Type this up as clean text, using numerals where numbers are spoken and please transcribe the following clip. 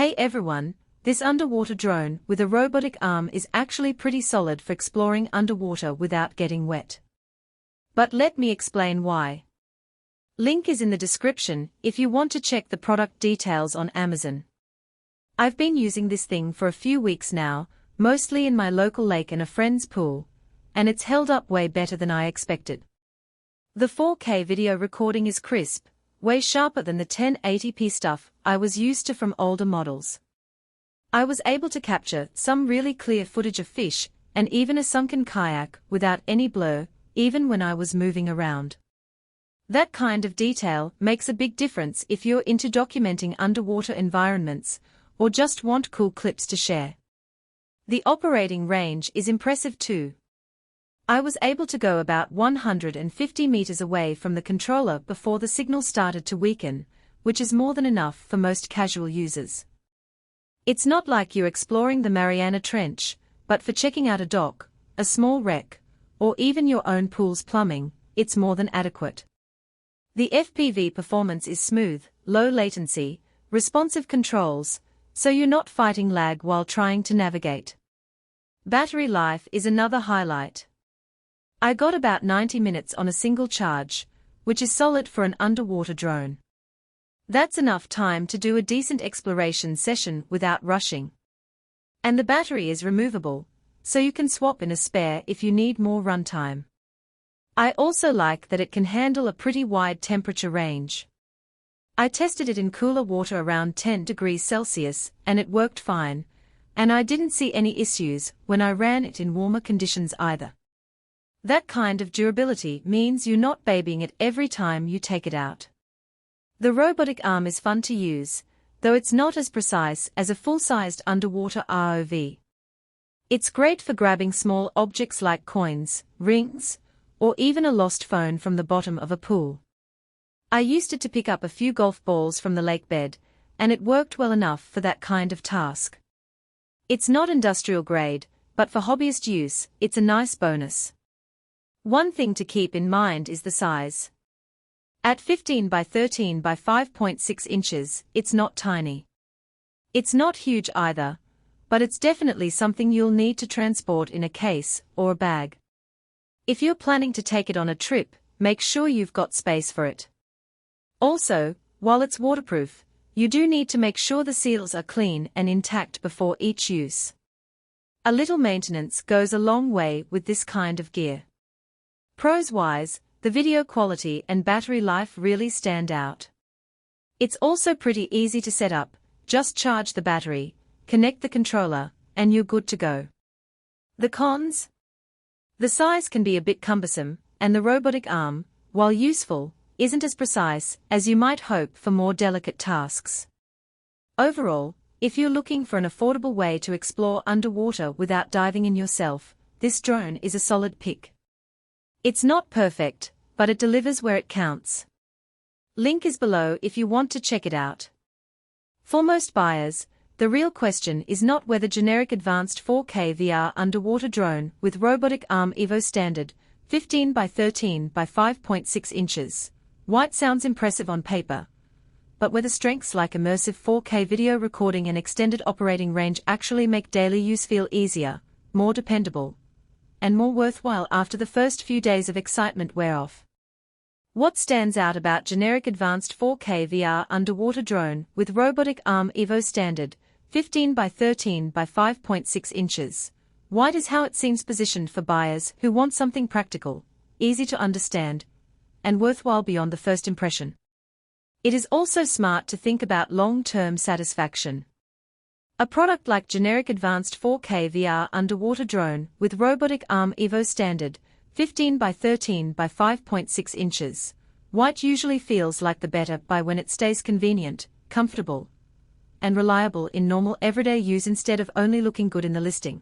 Hey everyone, this underwater drone with a robotic arm is actually pretty solid for exploring underwater without getting wet. But let me explain why. Link is in the description if you want to check the product details on Amazon. I've been using this thing for a few weeks now, mostly in my local lake and a friend's pool, and it's held up way better than I expected. The 4K video recording is crisp, way sharper than the 1080p stuff I was used to from older models. I was able to capture some really clear footage of fish, and even a sunken kayak without any blur, even when I was moving around. That kind of detail makes a big difference if you're into documenting underwater environments, or just want cool clips to share. The operating range is impressive too. I was able to go about 150 meters away from the controller before the signal started to weaken, which is more than enough for most casual users. It's not like you're exploring the Mariana Trench, but for checking out a dock, a small wreck, or even your own pool's plumbing, it's more than adequate. The FPV performance is smooth, low latency, responsive controls, so you're not fighting lag while trying to navigate. Battery life is another highlight. I got about 90 minutes on a single charge, which is solid for an underwater drone. That's enough time to do a decent exploration session without rushing. And the battery is removable, so you can swap in a spare if you need more runtime. I also like that it can handle a pretty wide temperature range. I tested it in cooler water around 10 degrees Celsius and it worked fine, and I didn't see any issues when I ran it in warmer conditions either. That kind of durability means you're not babying it every time you take it out. The robotic arm is fun to use, though it's not as precise as a full-sized underwater ROV. It's great for grabbing small objects like coins, rings, or even a lost phone from the bottom of a pool. I used it to pick up a few golf balls from the lake bed, and it worked well enough for that kind of task. It's not industrial grade, but for hobbyist use, it's a nice bonus. One thing to keep in mind is the size. At 15 by 13 by 5.6 inches, it's not tiny. It's not huge either, but it's definitely something you'll need to transport in a case or a bag. If you're planning to take it on a trip, make sure you've got space for it. Also, while it's waterproof, you do need to make sure the seals are clean and intact before each use. A little maintenance goes a long way with this kind of gear. Pros-wise, the video quality and battery life really stand out. It's also pretty easy to set up, just charge the battery, connect the controller, and you're good to go. The cons? The size can be a bit cumbersome, and the robotic arm, while useful, isn't as precise as you might hope for more delicate tasks. Overall, if you're looking for an affordable way to explore underwater without diving in yourself, this drone is a solid pick. It's not perfect, but it delivers where it counts. Link is below if you want to check it out. For most buyers, the real question is not whether generic advanced 4K VR underwater drone with robotic arm Evo standard, 15 by 13 by 5.6 inches, white sounds impressive on paper, but whether strengths like immersive 4K video recording and extended operating range actually make daily use feel easier, more dependable, and more worthwhile after the first few days of excitement wear off. What stands out about generic advanced 4K VR underwater drone with robotic arm Evo standard, 15 by 13 by 5.6 inches, white is how it seems positioned for buyers who want something practical, easy to understand, and worthwhile beyond the first impression. It is also smart to think about long-term satisfaction. A product like generic advanced 4K VR underwater drone with robotic arm Evo standard, 15 by 13 by 5.6 inches, white usually feels like the better buy when it stays convenient, comfortable, and reliable in normal everyday use instead of only looking good in the listing.